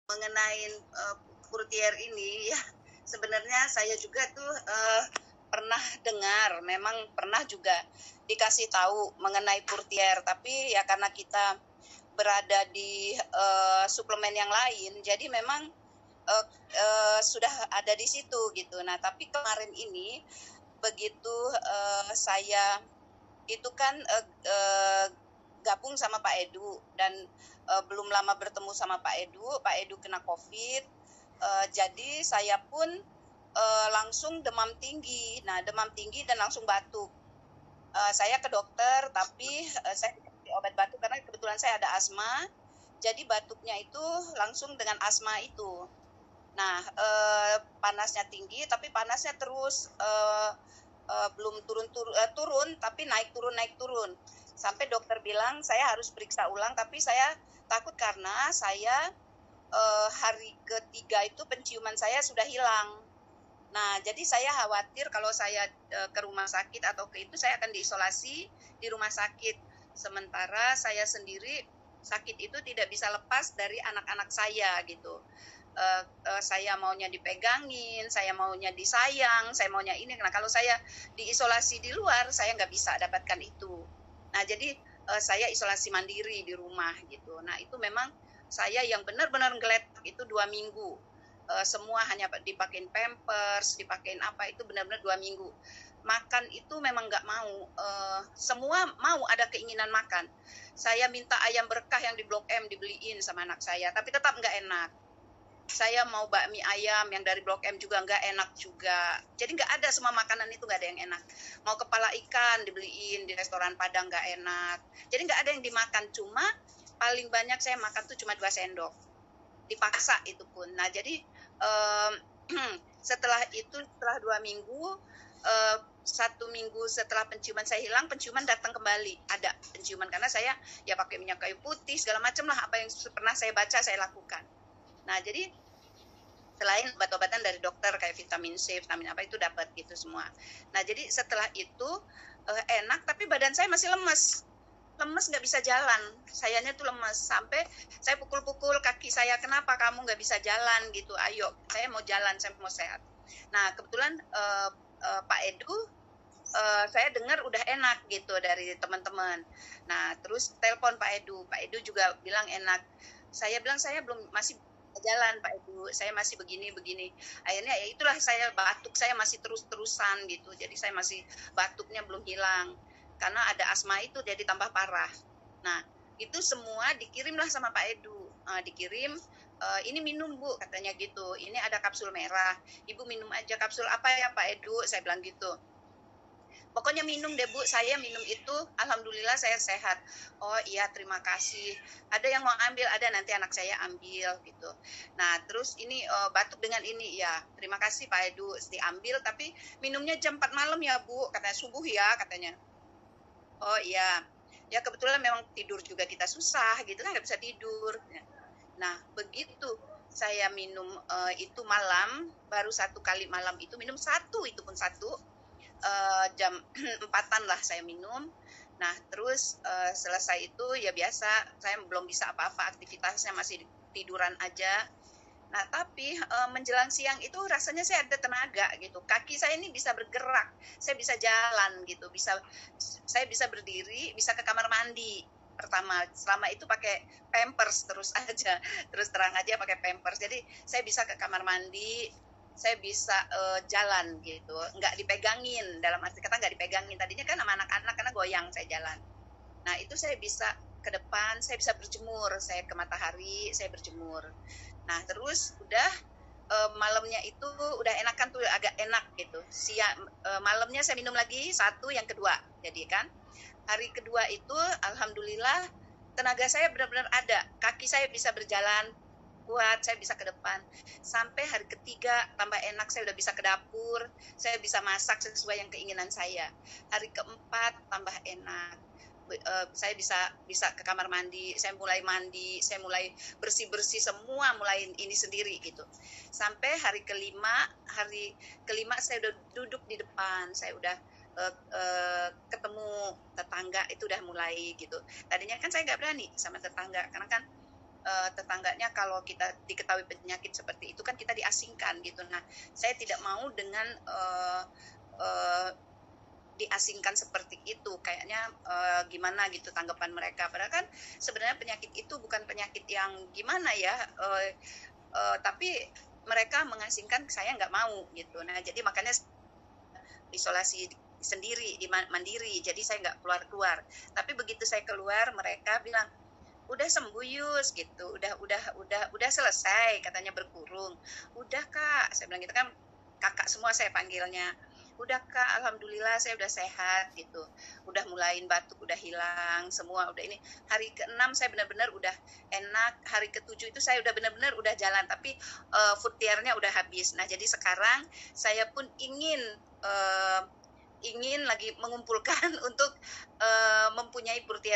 mengenai Courtier ini ya, sebenarnya saya juga tuh pernah dengar, memang pernah juga dikasih tahu mengenai Courtier, tapi ya karena kita berada di suplemen yang lain, jadi memang sudah ada di situ gitu. Nah, tapi kemarin ini begitu saya itu kan gabung sama Pak Edu dan belum lama bertemu sama Pak Edu kena COVID, jadi saya pun langsung demam tinggi. Nah, demam tinggi dan langsung batuk. Saya ke dokter, tapi saya dikasih obat batuk karena kebetulan saya ada asma. Jadi batuknya itu langsung dengan asma itu. Nah, panasnya tinggi, tapi panasnya terus belum turun, tapi naik turun. Sampai dokter bilang saya harus periksa ulang, tapi saya takut karena saya hari ketiga itu penciuman saya sudah hilang. Nah, jadi saya khawatir kalau saya ke rumah sakit atau ke itu, saya akan diisolasi di rumah sakit. Sementara saya sendiri sakit itu tidak bisa lepas dari anak-anak saya gitu. Saya maunya dipegangin, saya maunya disayang, saya maunya ini. Nah, kalau saya diisolasi di luar, saya nggak bisa dapatkan itu. Nah, jadi saya isolasi mandiri di rumah gitu. Nah, itu memang saya yang benar-benar ngeletak itu 2 minggu. Semua hanya dipakein pampers, dipakein apa, itu benar-benar 2 minggu. Makan itu memang nggak mau. Semua mau, ada keinginan makan. Saya minta ayam berkah yang di Blok M dibeliin sama anak saya, tapi tetap nggak enak. Saya mau bakmi ayam yang dari Blok M juga nggak enak juga. Jadi nggak ada, semua makanan itu nggak ada yang enak. Mau kepala ikan dibeliin di restoran Padang nggak enak. Jadi nggak ada yang dimakan, cuma paling banyak saya makan tuh cuma 2 sendok. Dipaksa itu pun. Nah, jadi setelah 2 minggu, 1 minggu setelah penciuman saya hilang, penciuman datang kembali. Ada penciuman karena saya ya pakai minyak kayu putih segala macam lah, apa yang pernah saya baca saya lakukan. Nah, jadi selain obat-obatan dari dokter kayak vitamin C, vitamin apa itu dapat gitu semua. Nah, jadi setelah itu enak, tapi badan saya masih lemes, nggak bisa jalan. Sayanya tuh lemes, sampai saya pukul-pukul kaki saya, kenapa kamu nggak bisa jalan gitu, ayo saya mau jalan, saya mau sehat. Nah, kebetulan Pak Edu, saya dengar udah enak gitu dari teman-teman. Nah, terus telepon Pak Edu juga bilang enak. Saya bilang saya masih jalan Pak Edu, saya masih begini. Akhirnya ya itulah, saya batuk saya masih terus-terusan gitu. Jadi saya masih batuknya belum hilang. Karena ada asma itu jadi tambah parah. Nah, itu semua dikirimlah sama Pak Edu. Dikirim, ini minum Bu, katanya gitu. Ini ada kapsul merah. Ibu minum aja kapsul apa ya Pak Edu, saya bilang gitu. Pokoknya minum deh Bu, saya minum itu, alhamdulillah saya sehat. Oh iya, terima kasih. Ada yang mau ambil, ada, nanti anak saya ambil gitu. Nah, terus ini batuk dengan ini, ya terima kasih Pak Edu, diambil, tapi minumnya jam 4 malam ya Bu, katanya subuh ya, katanya. Oh iya, ya kebetulan memang tidur juga kita susah gitu kan, nggak bisa tidur. Nah, begitu saya minum itu malam, baru 1 kali malam itu minum satu, itu pun satu, jam 4-an lah saya minum. Nah, terus selesai itu ya biasa, saya belum bisa apa-apa, aktivitasnya masih tiduran aja. Nah, tapi menjelang siang itu rasanya saya ada tenaga gitu. Kaki saya ini bisa bergerak, saya bisa jalan gitu, saya bisa berdiri, bisa ke kamar mandi. Pertama, selama itu pakai pampers terus aja, terus terang aja pakai pampers. Jadi saya bisa ke kamar mandi, saya bisa jalan gitu, nggak dipegangin, dalam arti kata nggak dipegangin. Tadinya kan sama anak-anak karena goyang saya jalan. Nah, itu saya bisa ke depan, saya bisa berjemur, saya ke matahari, saya berjemur. Nah, terus udah malamnya itu udah enakan tuh, agak enak gitu. Malamnya saya minum lagi satu, yang kedua. Jadi kan hari kedua itu alhamdulillah tenaga saya benar-benar ada. Kaki saya bisa berjalan kuat, saya bisa ke depan. Sampai hari ketiga tambah enak, saya udah bisa ke dapur, saya bisa masak sesuai yang keinginan saya. Hari keempat tambah enak. Saya bisa ke kamar mandi, saya mulai mandi, saya mulai bersih semua, mulai ini sendiri gitu. Sampai hari kelima saya udah duduk di depan, saya udah ketemu tetangga, itu udah mulai gitu. Tadinya kan saya nggak berani sama tetangga karena kan tetangganya kalau kita diketahui penyakit seperti itu kan kita diasingkan gitu. Nah, saya tidak mau dengan diasingkan seperti itu, kayaknya gimana gitu tanggapan mereka. Padahal kan sebenarnya penyakit itu bukan penyakit yang gimana ya, tapi mereka mengasingkan, saya nggak mau gitu. Nah, jadi makanya isolasi sendiri, mandiri, jadi saya nggak keluar-keluar. Tapi begitu saya keluar, mereka bilang, udah sembuh Yus gitu, udah selesai katanya berkurung. Udah Kak, saya bilang gitu kan, kakak semua saya panggilnya. Udah Kak, alhamdulillah saya udah sehat gitu. Udah mulain batuk, udah hilang semua, udah ini. Hari ke-6 saya benar-benar udah enak, hari ke-7 itu saya udah benar-benar udah jalan, tapi food tier-nya udah habis. Nah, jadi sekarang saya pun ingin lagi mengumpulkan untuk mempunyai food tier